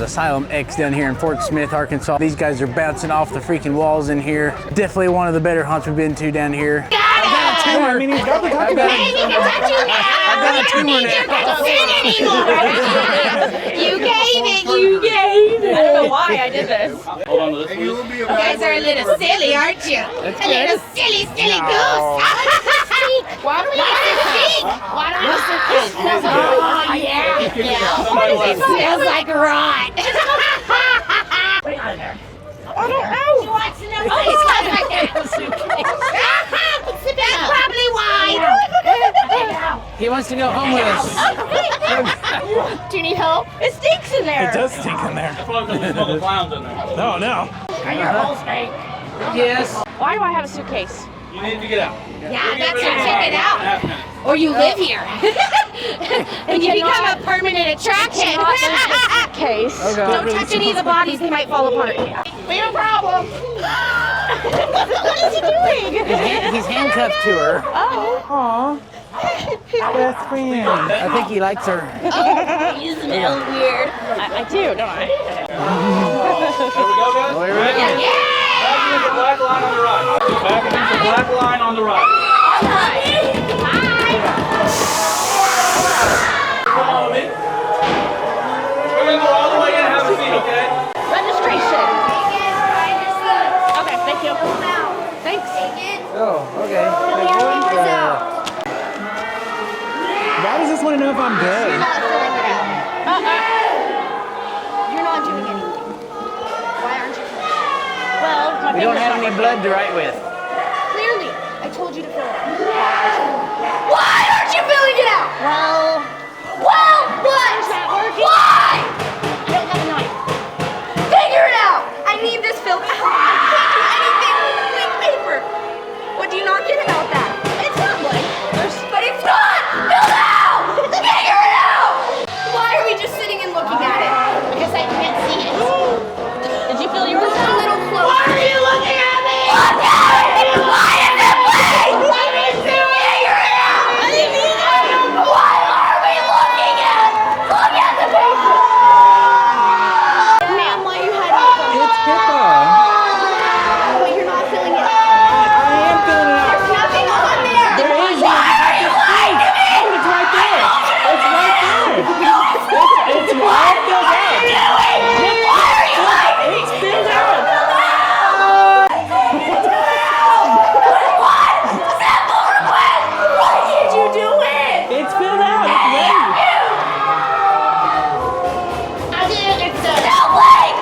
Asylum X down here in Fort Smith, Arkansas. These guys are bouncing off the freaking walls in here. Definitely one of the better haunts we've been to down here. Got it! I mean, he's got the touch back. He can touch you now! I've got a tumor now. You gave it! You gave it! I don't know why I did this. Hold on to this, please. You guys are a little silly, aren't you? A little silly goose! Why do we have to speak? Why do we have to speak? Oh, yeah. It smells like rot. What do you got in there? I don't know. She wants to know what it smells like there. That's probably why. He wants to go home with us. Do you need help? It stinks in there. It does stink in there. That's why we smell the clowns in there. No, no. Are your holes fake? Yes. Why do I have a suitcase? You need to get out. Yeah, that's your ticket out. Or you live here. And you become a permanent attraction. Case. Okay. Don't touch any of the bodies, they might fall apart. We have a problem. What is he doing? He's handcuffed to her. Oh. Best friend. I think he likes her. You smell weird. I do, don't I? There we go, guys. There we go. Back against the black line on the right. Back against the black line on the right. Follow me. We're going to go all the way in and have a seat, okay? Registration. Okay, thank you. Thanks. Oh, okay. Why does this want to know if I'm dead? You're not doing anything. Why aren't you? Well, my We don't finger's have not any working. blood to write with. Clearly, I told you to fill it out. Why aren't you filling it out? Well, What? is that working? Why? I don't have a knife. Figure it out. I need this filled out. I can't do anything with blank paper. What do you not get about that? It's not blank. But it's not filled out. Figure it out. Why are we just sitting and looking at it? Because I can't see it. Did you feel yours Look a out? little closer. Why are you looking at me? Look at it. Why is it blank? I didn't do it. Figure it out. I didn't either. Why are we looking at? Look at the paper. Ma'am, why are you hiding it from me? It's HIPAA. But you're not filling it out. I am filling it out. There's nothing on there. There is. Why are you lying to me? Oh, it's right there. It's right there. It's all filled out. Why are you lying to me? It's filled out. What? Simple request. Why did you do it? It's filled out. It's ready. I did. It's done. Now blank.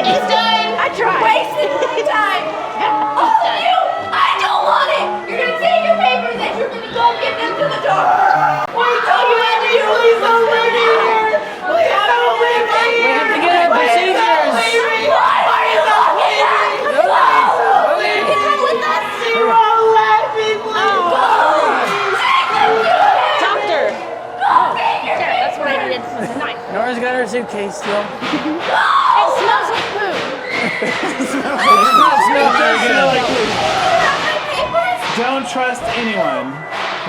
It's done. I tried. Wasted my time. All of you. I don't want it. You're gonna take your papers and you're gonna go give them to the door. Wait till you have to please don't leave me here. Please don't leave me We here. have to get our procedures. Why are you not here? Okay. Come with us. You won't let me please. Take them to it. Doctor. Go figure There, it. that's what I needed. A knife. Nora's got her suitcase still. It smells like poo. It does not smell very good. Papers? Don't trust anyone.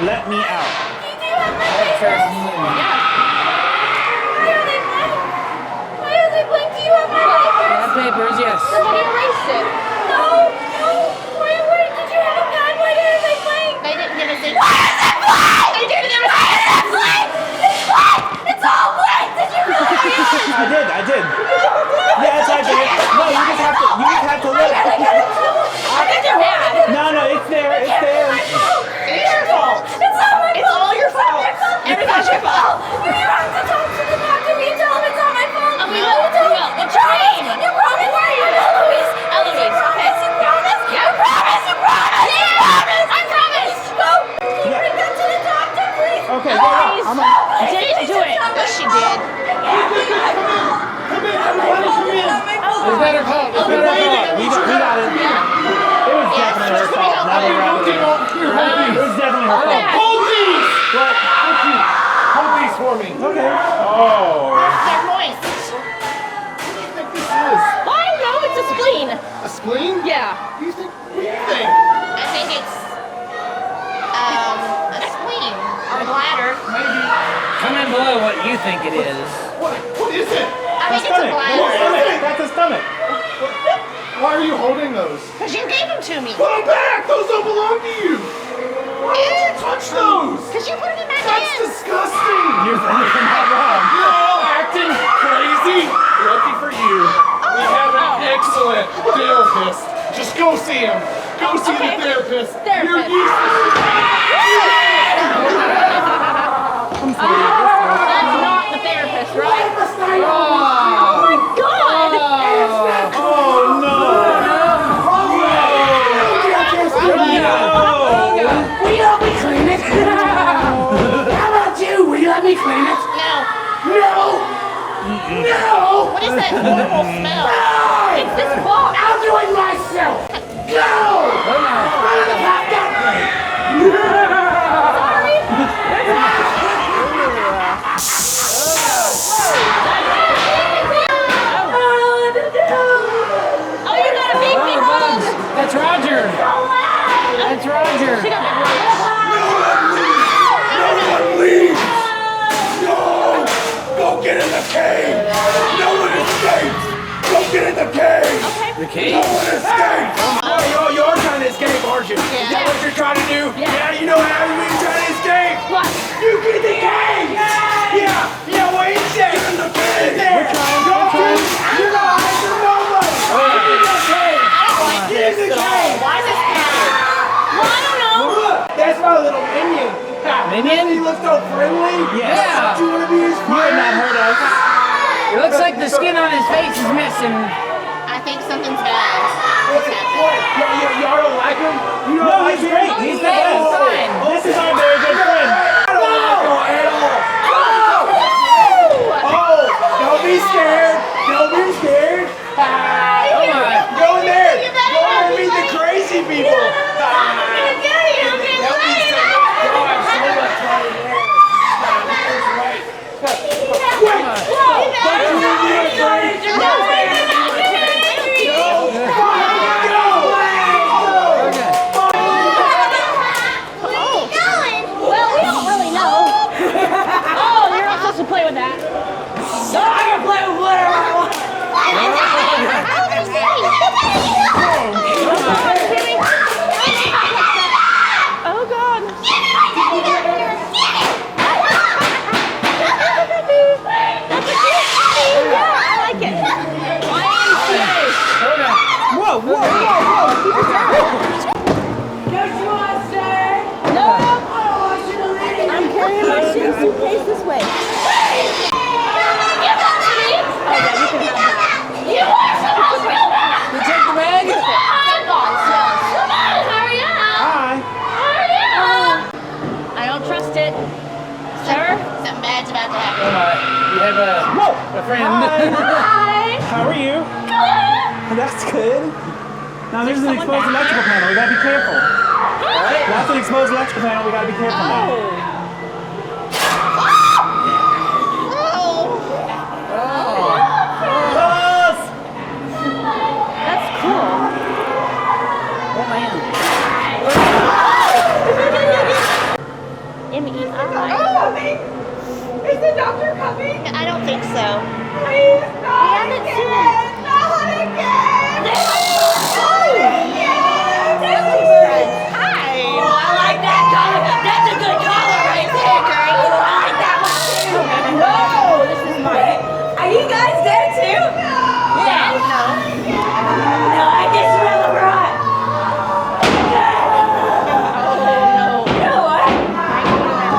Let me out. You do have my papers. Why are they blank? Why are they blank? Do you have my papers? Bad papers, yes. Somebody erased it. No. Where did you have a pen? Why are they blank? They didn't give us a. Why is it blank? They didn't give us a pen. It's blank. It's blank. It's all blank. Did you really? I did. Yes, I did. No, you just have to look. I think they're mad. No, it's there. It's there. It's your fault. It's all my fault. It's all your fault. Everything's your fault. You have to talk to the doctor. You tell him it's not my fault. We will. We'll try. You promise? Eloise. Eloise, okay. You promise? Yeah. You promise? You promise? You promise? I promise. Go. Can you bring that to the doctor, please? Okay, go. I'm on. Didn't do it. Yes, she did. It's better fault. It's better fault. We got it. It was definitely her fault. Now they wrap it up. It was definitely her fault. Hold these! What? Hold these for me. Okay. Oh. They're moist. What do you think this is? I don't know. It's a spleen. A spleen? Yeah. What do you think? What do you think? I think it's a spleen or bladder. Maybe. Comment below what you think it is. What is it? I think those? Because you gave them to me. Put them back! Those don't belong to you! Why would you touch those? Because you put them in my That's hand. disgusting! You're not wrong. You're all acting crazy! Lucky for you, we have an excellent therapist. Just go see him. Go see the therapist. You're useless. That's not the therapist, right? Oh my God! Oh no! Will you let me clean it? How about you? Will you let me clean it? No. No! No! What is that horrible smell? It's this box. I'll do it myself! Go! Out of the back Oh, you got a big balls. That's Roger! That's Roger! She got big balls. No one leaves! No! Go get in the cave! No one escapes! Go get in the cave! The cave? No one escapes! Oh, you're trying to escape, aren't you? Is that what you're trying to do? Yeah, you know how you're trying to escape! What? You get in the cave! Yeah, wait a second! Get in the cave! We're trying. You're not hiding nobody! Get in the cave! Get in the cave! Why is this happening? Well, I don't know. Look, that's my little minion. Minion? He looks so friendly. Yeah. Don't you want to be his You would friend? not hurt us. It looks like the skin on his face is missing. I think something's bad. What? Y'all don't like him? You don't No, like he's him? great. He's great. He's fine. This is our very good friend. I don't like him at all. Oh, don't be scared. Don't be scared. Come on. Go in there. Go in there and meet the crazy people. Well, we don't really know. Oh, you're not supposed to play with that. I can play with whatever I want. Oh God. Yeah, I like it. Whoa, whoa, whoa, No. I'm carrying my suitcase this way. Give that to me. Oh yeah, you can have that. You are supposed to have that. You take the bag? Come on, how are you? Hi. How are you? I don't trust it. Sir? Something bad's about to happen. You have a friend. Hi. How are you? Good. That's good. Now there's an someone exposed back electrical there? panel. We gotta be careful. That's an exposed electrical panel. We gotta be careful now. Us! That's cool. Oh man. M-E-I. Is the doctor coming? I don't think so. Please, We haven't seen him. Not again! Hi. I like that collar. That's a good collar right there, girl. I like that one too. Whoa, this is mine. Are you guys dead too? Dead? No. No, I can smell the rot. Oh, You know what?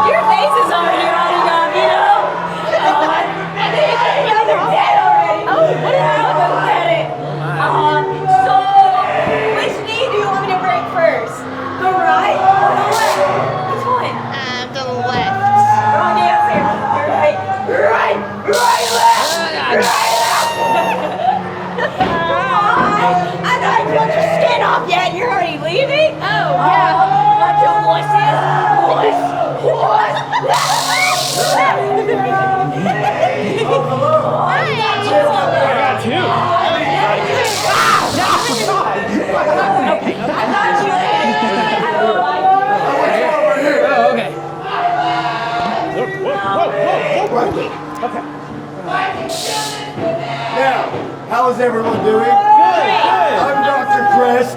Your face is already rotting off, you know? I think they're dead already. Oh, what is that? Look at it. So, which knee do you want me to break first? The right or the left? Which one? The left. Wrong answer. Right, left. Right, left. I thought I peeled your skin off yet. You're already leaving? Oh, yeah. Bunch of wusses. I got two. Oh, okay. Whoa. Okay. Now, how is everyone doing? Good, good. I'm Dr. Chris.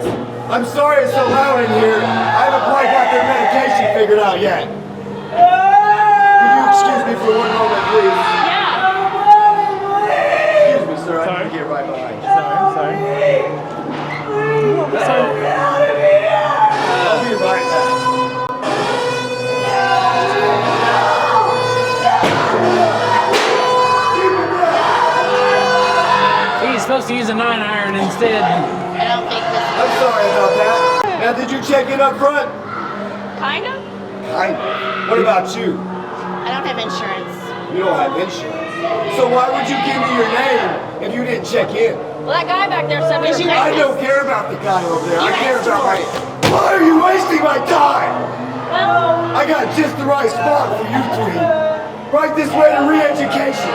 I'm sorry it's so loud in here. I haven't quite got their medication figured out yet. Could you excuse me for 1 moment, please? Excuse me, sir. I need to get right behind you. Sorry. I'll be right back. He's supposed to use a 9-iron instead. I don't think this I'm sorry about that. Now, did you check in up front? kind of. What about you? I don't have insurance. You don't have insurance. So why would you give me your name if you didn't check in? Well, that guy back there said we should. I don't care about the guy over there. I care about my... Why are you wasting my time? Well, I got just the right spot for you three. Right this way to re-education.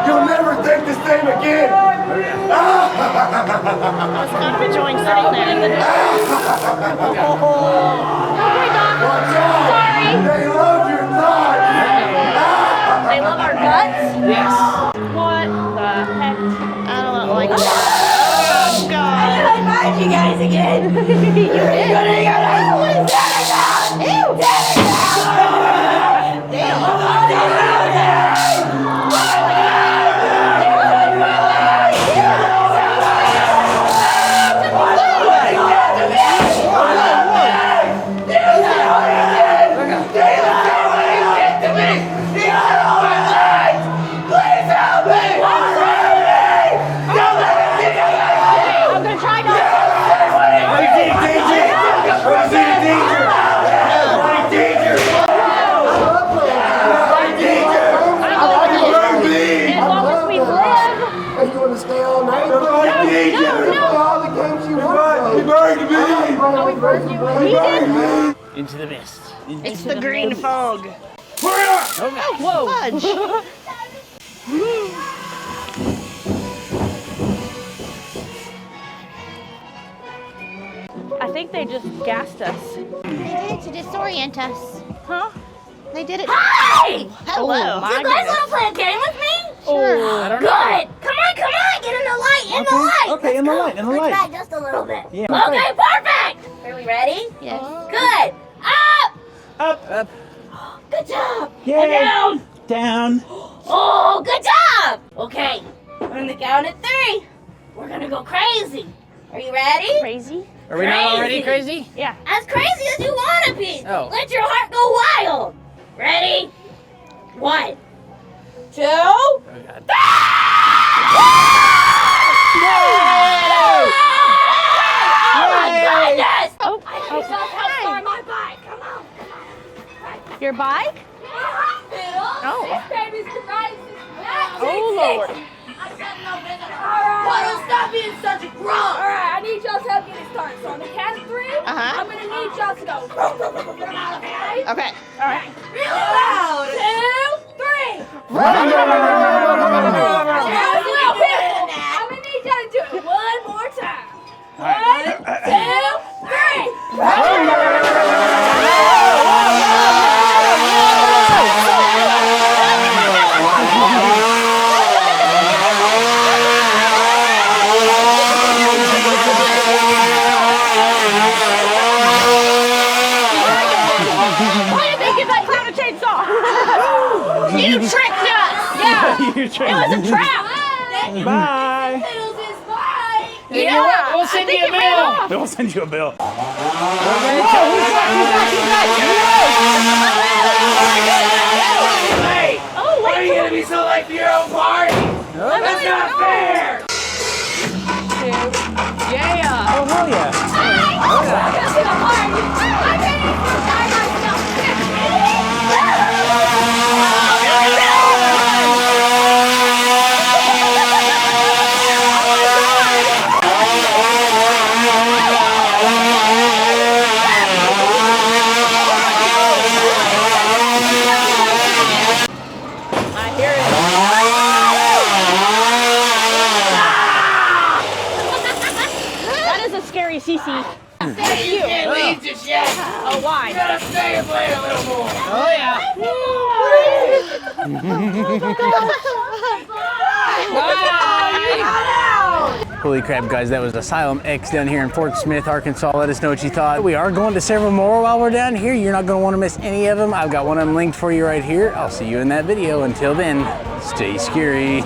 You'll never think the same again. I was kind of enjoying sitting there in the Okay, Doc. Watch out. Sorry. They love your thoughts. They love our guts? Yes. What the heck? I don't like that. Oh, God. I find you guys again. You did. I'm gonna try not to. As long as we live. Are you going to stay all night? No. All the games you want. He burned me. Oh, we burned you. We did. Into the mist. It's the green fog. Whoa. Fudge. I think they just gassed us. They did to disorient us. Huh? They did it. Hi! Hello. Oh, my You guys goodness. want to play a game with me? Sure. I don't know. Good. Come on, get in the light, in the light. Okay, in the light, in the Push light. back just a little bit. Yeah. Okay, perfect. Are we ready? Yes. Good. Up. Up. Good job. Yay. And down. Down. Oh, good job. Okay, I'm gonna count at 3. We're gonna go crazy. Are you ready? Crazy? Are we not already crazy? Yeah. As crazy as you want to be. Oh. Let your heart go wild. Ready? 1, 2. Oh, God. Oh my goodness! Oh, I need to help my bike. Come on. Your bike? Oh. This baby's the nicest. Oh, Lord. Well, stop being such a grunt. Alright, I need y'all's help getting started. So on the count of 3, Uh-huh. I'm gonna need y'all to go. Okay. Alright. Really loud. 2, 3. Run. I'm gonna need y'all to do it one more time. 1, 2, 3. Why did they give that clown a chainsaw? You tricked us! Yeah! You It was a trap! Bye. Yeah! We'll send I think you a it ran bill. off. We'll send you a bill. Hey, Oh, why are you gonna be so late for your own party? That's not fair. Yeah. Oh, hell yeah. I hear it. That is a scary CC. You can't leave just yet. Oh, why? You gotta stay and play a little more. Oh, yeah. Oh, Holy crap, guys, that was Asylum X down here in Fort Smith, Arkansas. Let us know what you thought. We are going to several more while we're down here. You're not going to want to miss any of them. I've got one of them linked for you right here. I'll see you in that video. Until then, stay scary.